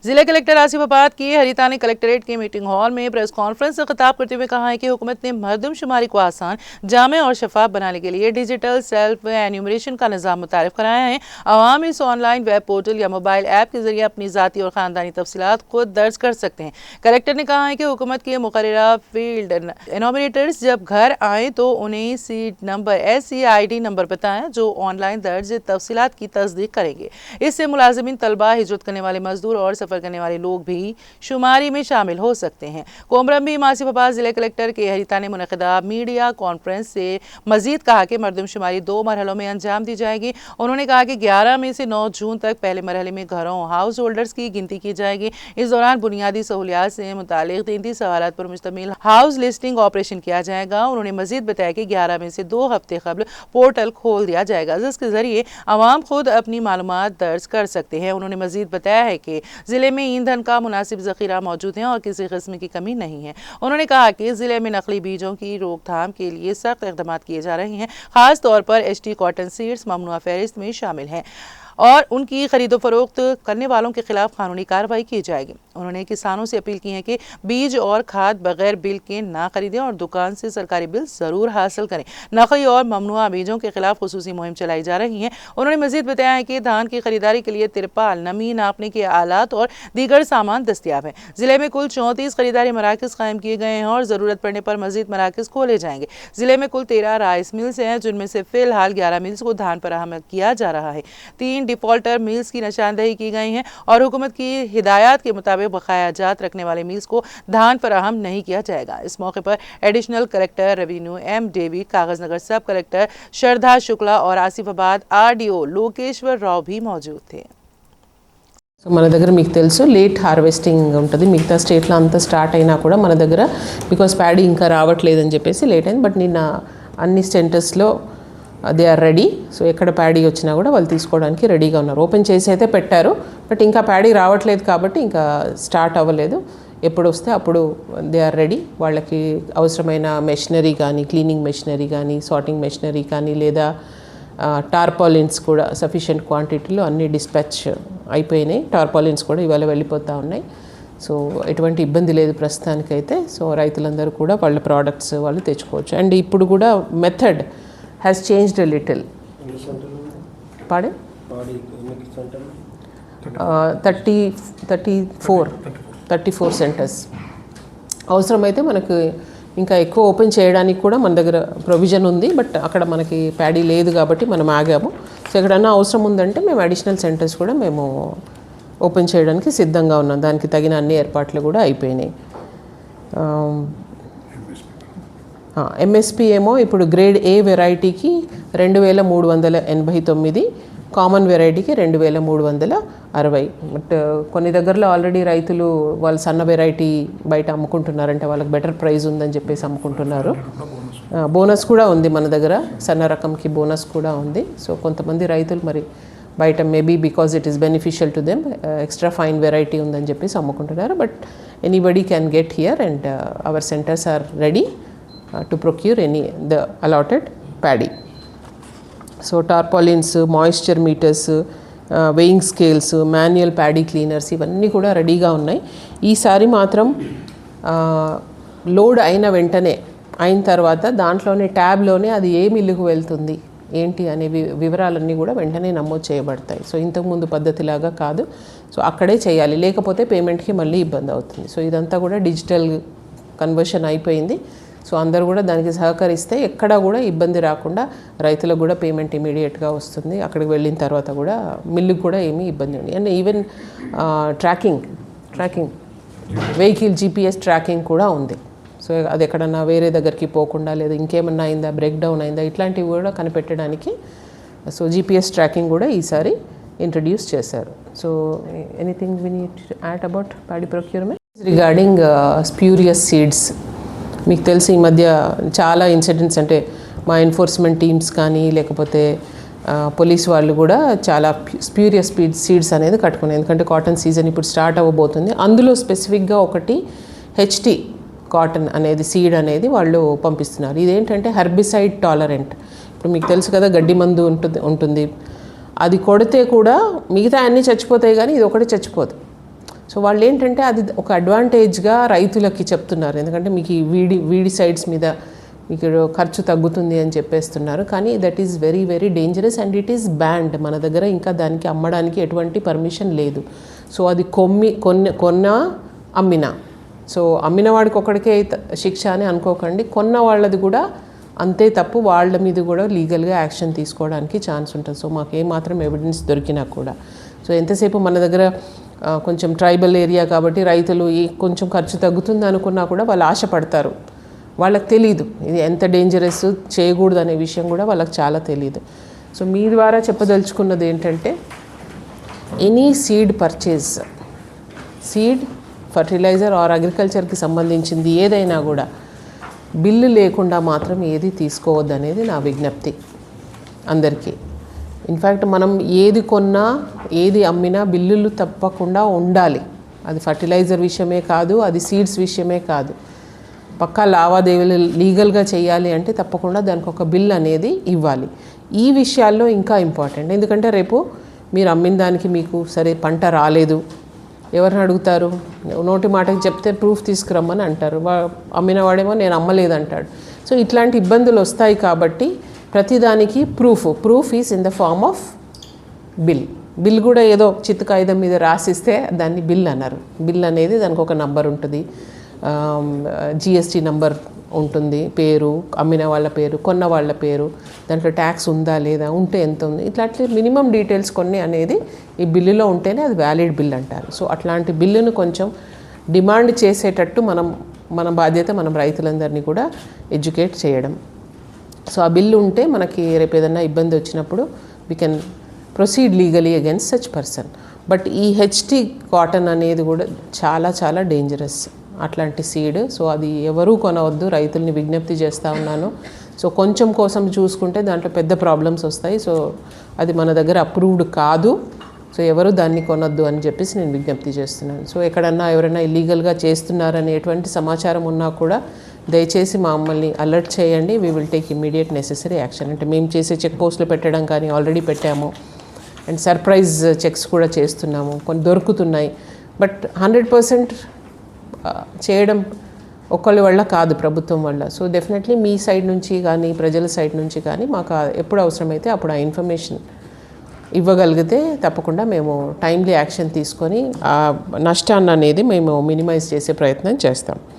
जिला कलेक्टर आसिफाबाद की हरितानी कलेक्ट्रेट के मीटिंग हॉल में प्रेस कॉन्फ्रेंस से खिताब करते हुए कहा है कि हुकूमत ने मरदमशुमारी को आसान, जामे और शफाफ बनाने के लिए डिजिटल सेल्फ एन्यूमरेशन का निज़ाम मुतारिफ कराया है। आवाम इस ऑनलाइन वेब पोर्टल या मोबाइल ऐप के जरिए अपनी ज़ाती और ख़ानदानी तफसीलात खुद दर्ज कर सकते हैं। कलेक्टर ने कहा है कि हुकूमत के मुकर्ररा फील्ड एनोमिनेटर्स जब घर आए तो उन्हें सीट नंबर SCID नंबर बताएं जो ऑनलाइन दर्ज तफसीलात की तस्दीक करेंगे। इससे मुलाजिमीन, तलबा, हिजरत करने वाले मजदूर और सफर करने वाले लोग भी शुमारी में शामिल हो सकते हैं। कोमरम भी आसिफाबाद जिला कलेक्टर के हरिता ने मुनक़िदा मीडिया कॉन्फ्रेंस से मजीद कहा कि मरदमशुमारी 2 मरहलों में अंजाम दी जाएगी। उन्होंने कहा कि 11 में से 9 जून तक पहले मरहले में घरों हाउस होल्डर्स की गिनती की जाएगी। इस दौरान बुनियादी सहूलियात से मुतालिक 33 सवालात पर मुश्तमिल हाउस लिस्टिंग ऑपरेशन किया जाएगा। उन्होंने मजीद बताया कि 11 में से 2 हफ्ते कबल पोर्टल खोल दिया जाएगा जिसके जरिए आवाम खुद अपनी मालूमात दर्ज कर सकते हैं। उन्होंने मजीद बताया है कि जिले में ईंधन का मुनासिब ज़ख़ीरा मौजूद है और किसी किस्म की कमी नहीं है। उन्होंने कहा कि जिले में नकली बीजों की रोकथाम के लिए सख्त इक़दाम किए जा रहे हैं। खास तौर पर HT कॉटन सीड्स ममनुआ फहरिस्त में शामिल हैं और उनकी खरीदो फरोख्त करने वालों के खिलाफ कानूनी कार्रवाई की जाएगी। उन्होंने किसानों से अपील की है कि बीज और खाद बगैर बिल के ना खरीदें और दुकान से सरकारी बिल जरूर हासिल करें। नकली और ममनुआ बीजों के खिलाफ खुसूसी मुहिम चलाई जा रही है। उन्होंने मजीद बताया है कि धान की खरीदारी के लिए तिरपाल, नमी नापने के आलात और दीगर सामान दस्तियाब है। जिले में कुल 34 खरीदारी मराकज कायम किए गए हैं और जरूरत पड़ने पर मजीद मराकज खोले जाएंगे। जिले में कुल 13 राइस मिल्स हैं जिनमें से फिलहाल 11 मिल्स को धान फराहम किया जा रहा है। 3 डिफॉल्टर मिल्स की निशानदेही की गई है और हुकूमत की हिदायत के मुताबिक बकाया जात रखने वाले मिल्स को धान फराहम नहीं किया जाएगा। इस मौके पर additional collector revenue M. Devi, Kagaznagar sub collector श्रद्धा शुक्ला और आसिफाबाद RDO लोकेश्वर राव भी मौजूद थे। సో మన దగ్గర మీకు తెలుసు లేట్ హార్వెస్టింగ్ ఉంటుంది. మిగతా స్టేట్లో అంతా స్టార్ట్ అయినా కూడా మన దగ్గర బికాస్ ప్యాడీ ఇంకా రావట్లేదని చెప్పేసి లేట్ అయింది. బట్ నిన్న అన్ని సెంటర్స్లో దే ఆర్ రెడీ. సో ఎక్కడ ప్యాడీ వచ్చినా కూడా వాళ్ళు తీసుకోవడానికి రెడీగా ఉన్నారు. ఓపెన్ చేసి అయితే పెట్టారు బట్ ఇంకా ప్యాడీ రావట్లేదు కాబట్టి ఇంకా స్టార్ట్ అవ్వలేదు. ఎప్పుడు వస్తే అప్పుడు దే ఆర్ రెడీ. వాళ్ళకి అవసరమైన మెషినరీ కానీ, క్లీనింగ్ మెషినరీ కానీ, సార్టింగ్ మెషినరీ కానీ, లేదా టార్పాలిన్స్ కూడా సఫిషియెంట్ క్వాంటిటీలో అన్ని డిస్పాచ్ అయిపోయినాయి. టార్పాలిన్స్ కూడా ఇవాళ వెళ్ళిపోతూ ఉన్నాయి. సో ఎటువంటి ఇబ్బంది లేదు ప్రస్తుతానికైతే. సో రైతులందరూ కూడా వాళ్ళ ప్రోడక్ట్స్ వాళ్ళు తెచ్చుకోవచ్చు. అండ్ ఇప్పుడు కూడా method has changed a little. పాడే 34 సెంటర్స్ అవసరమైతే మనకు ఇంకా ఎక్కువ ఓపెన్ చేయడానికి కూడా మన దగ్గర ప్రొవిజన్ ఉంది. బట్ అక్కడ మనకి ప్యాడీ లేదు కాబట్టి మనం ఆగాము. సో ఎక్కడన్నా అవసరం ఉందంటే మేము అడిషనల్ సెంటర్స్ కూడా మేము ఓపెన్ చేయడానికి సిద్ధంగా ఉన్నాం. దానికి తగిన అన్ని ఏర్పాట్లు కూడా అయిపోయినాయి. MSP ఏమో ఇప్పుడు గ్రేడ్ A వెరైటీకి 2389, కామన్ వెరైటీకి 2360. బట్ కొన్ని దగ్గరలో ఆల్రెడీ రైతులు వాళ్ళు సన్న వెరైటీ బయట అమ్ముకుంటున్నారంటే వాళ్ళకి బెటర్ ప్రైస్ ఉందని చెప్పేసి అమ్ముకుంటున్నారు. బోనస్ కూడా ఉంది మన దగ్గర, సన్న రకంకి బోనస్ కూడా ఉంది. సో కొంతమంది రైతులు మరి బయట maybe because it is beneficial to them extra fine variety ఉందని చెప్పేసి అమ్ముకుంటున్నారు. But anybody can get here and our centres are ready to procure the allotted paddy. So tarpaulins, moisture meters, weighing scales, manual paddy cleaners ఇవన్నీ కూడా రెడీగా ఉన్నాయి. ఈసారి మాత్రం load అయిన వెంటనే అయిన తర్వాత దాంట్లోనే ట్యాబ్లోనే అది ఏ మిల్లుకు వెళ్తుంది ఏంటి అనే వివరాలన్నీ కూడా వెంటనే నమోదు చేయబడతాయి. సో ఇంతకుముందు పద్ధతిలాగా కాదు. సో అక్కడే చేయాలి, లేకపోతే పేమెంట్కి మళ్ళీ ఇబ్బంది అవుతుంది. సో ఇదంతా కూడా డిజిటల్ కన్వర్షన్ అయిపోయింది. సో అందరూ కూడా దానికి సహకరిస్తే ఎక్కడా కూడా ఇబ్బంది రాకుండా రైతులకు కూడా పేమెంట్ ఇమీడియట్గా వస్తుంది. అక్కడికి వెళ్ళిన తర్వాత కూడా మిల్లుకి కూడా ఏమీ ఇబ్బంది ఉంది. And even tracking vehicle GPS tracking కూడా ఉంది. సో అది ఎక్కడన్నా వేరే దగ్గరికి పోకుండా లేదా ఇంకేమన్నా అయిందా, బ్రేక్ డౌన్ అయిందా, ఇట్లాంటివి కూడా కనిపెట్టడానికి సో GPS ట్రాకింగ్ కూడా ఈసారి ఇంట్రడ్యూస్ చేశారు. So anything we need to add about paddy procurement regarding spurious seeds. మీకు తెలిసి ఈ మధ్య చాలా ఇన్సిడెంట్స్, అంటే మా ఎన్ఫోర్స్మెంట్ టీమ్స్ కానీ లేకపోతే పోలీస్ వాళ్ళు కూడా చాలా స్ప్యూరియస్ సీడ్స్ అనేది కట్టుకున్నాయి. ఎందుకంటే కాటన్ సీజన్ ఇప్పుడు స్టార్ట్ అవ్వబోతుంది. అందులో స్పెసిఫిక్గా ఒకటి HT కాటన్ అనేది సీడ్ అనేది వాళ్ళు పంపిస్తున్నారు. ఇదేంటంటే హెర్బిసైడ్ టాలరెంట్. ఇప్పుడు మీకు తెలుసు కదా గడ్డి మందు ఉంటుంది, అది కొడితే కూడా మిగతా అన్నీ చచ్చిపోతాయి కానీ ఇది ఒకటి చచ్చిపోదు. సో వాళ్ళు ఏంటంటే అది ఒక అడ్వాంటేజ్గా రైతులకి చెప్తున్నారు, ఎందుకంటే మీకు ఈ వీడి సైడ్స్ మీద మీకు ఖర్చు తగ్గుతుంది అని చెప్పేస్తున్నారు. కానీ that is very very dangerous and it is band. మన దగ్గర ఇంకా దానికి అమ్మడానికి ఎటువంటి పర్మిషన్ లేదు. సో అది కొన్న అమ్మిన, సో అమ్మిన వాడికి ఒకడికే శిక్ష అని అనుకోకండి, కొన్న వాళ్ళది కూడా అంతే తప్పు, వాళ్ళ మీద కూడా లీగల్గా యాక్షన్ తీసుకోవడానికి ఛాన్స్ ఉంటుంది. సో మాకు ఏమాత్రం ఎవిడెన్స్ దొరికినా కూడా, సో ఎంతసేపు మన దగ్గర కొంచెం ట్రైబల్ ఏరియా కాబట్టి రైతులు కొంచెం ఖర్చు తగ్గుతుంది అనుకున్నా కూడా వాళ్ళు ఆశపడతారు. వాళ్ళకి తెలీదు ఇది ఎంత డేంజరస్, చేయకూడదు అనే విషయం కూడా వాళ్ళకి చాలా తెలియదు. సో మీ ద్వారా చెప్పదలుచుకున్నది ఏంటంటే any seed purchase, seed, fertiliser or అగ్రికల్చర్కి సంబంధించింది ఏదైనా కూడా బిల్లు లేకుండా మాత్రం ఏది తీసుకోవద్దు అనేది నా విజ్ఞప్తి అందరికీ. ఇన్ఫ్యాక్ట్ మనం ఏది కొన్నా ఏది అమ్మినా బిల్లులు తప్పకుండా ఉండాలి. అది ఫర్టిలైజర్ విషయమే కాదు, అది సీడ్స్ విషయమే కాదు, పక్కా లావాదేవీలు లీగల్గా చేయాలి అంటే తప్పకుండా దానికి ఒక బిల్ అనేది ఇవ్వాలి. ఈ విషయాల్లో ఇంకా ఇంపార్టెంట్, ఎందుకంటే రేపు మీరు అమ్మిన దానికి మీకు సరే పంట రాలేదు, ఎవరిని అడుగుతారు? నోటి మాటకి చెప్తే ప్రూఫ్ తీసుకురమ్మని అంటారు, అమ్మిన వాడేమో నేను అమ్మలేదు అంటాడు. సో ఇట్లాంటి ఇబ్బందులు వస్తాయి కాబట్టి ప్రతిదానికి proof is in the form of bill కూడా ఏదో చిత్తు కాగితం మీద రాసిస్తే దాన్ని బిల్ అన్నారు. బిల్ అనేది దానికి ఒక నంబర్ ఉంటుంది, జిఎస్టీ నంబర్ ఉంటుంది, పేరు, అమ్మిన వాళ్ళ పేరు, కొన్న వాళ్ళ పేరు, దాంట్లో ట్యాక్స్ ఉందా లేదా, ఉంటే ఎంత ఉంది, ఇట్లాంటి మినిమం డీటెయిల్స్ కొన్ని అనేది ఈ బిల్లులో ఉంటేనే అది వ్యాలిడ్ బిల్ అంటారు. సో అట్లాంటి బిల్లును కొంచెం డిమాండ్ చేసేటట్టు మన బాధ్యత, మనం రైతులందరినీ కూడా ఎడ్యుకేట్ చేయడం. సో ఆ బిల్లు ఉంటే మనకి రేపు ఏదైనా ఇబ్బంది వచ్చినప్పుడు we can proceed legally against such person. But ఈ హెచ్టీ కాటన్ అనేది కూడా చాలా చాలా డేంజరస్ అట్లాంటి సీడ్. సో అది ఎవరూ కొనవద్దు, రైతుల్ని విజ్ఞప్తి చేస్తూ ఉన్నాను. సో కొంచెం కోసం చూసుకుంటే దాంట్లో పెద్ద ప్రాబ్లమ్స్ వస్తాయి. సో అది మన దగ్గర అప్రూవ్డ్ కాదు, సో ఎవరు దాన్ని కొనొద్దు అని చెప్పేసి నేను విజ్ఞప్తి చేస్తున్నాను. సో ఎక్కడన్నా ఎవరైనా ఇల్లీగల్గా చేస్తున్నారని ఎటువంటి సమాచారం ఉన్నా కూడా దయచేసి మమ్మల్ని అలర్ట్ చేయండి. We will take immediate necessary action. అంటే మేము చేసే చెక్ పోస్టులు పెట్టడం కానీ ఆల్రెడీ పెట్టాము, అండ్ సర్ప్రైజ్ చెక్స్ కూడా చేస్తున్నాము, కొన్ని దొరుకుతున్నాయి. బట్ 100% చేయడం ఒకళ్ళ వల్ల కాదు, ప్రభుత్వం వల్ల. సో డెఫినెట్లీ మీ సైడ్ నుంచి కానీ ప్రజల సైడ్ నుంచి కానీ మాకు ఎప్పుడు అవసరమైతే అప్పుడు ఆ ఇన్ఫర్మేషన్ ఇవ్వగలిగితే తప్పకుండా మేము టైమ్లీ యాక్షన్ తీసుకొని ఆ నష్టాన్ని అనేది మేము మినిమైజ్ చేసే ప్రయత్నం చేస్తాం.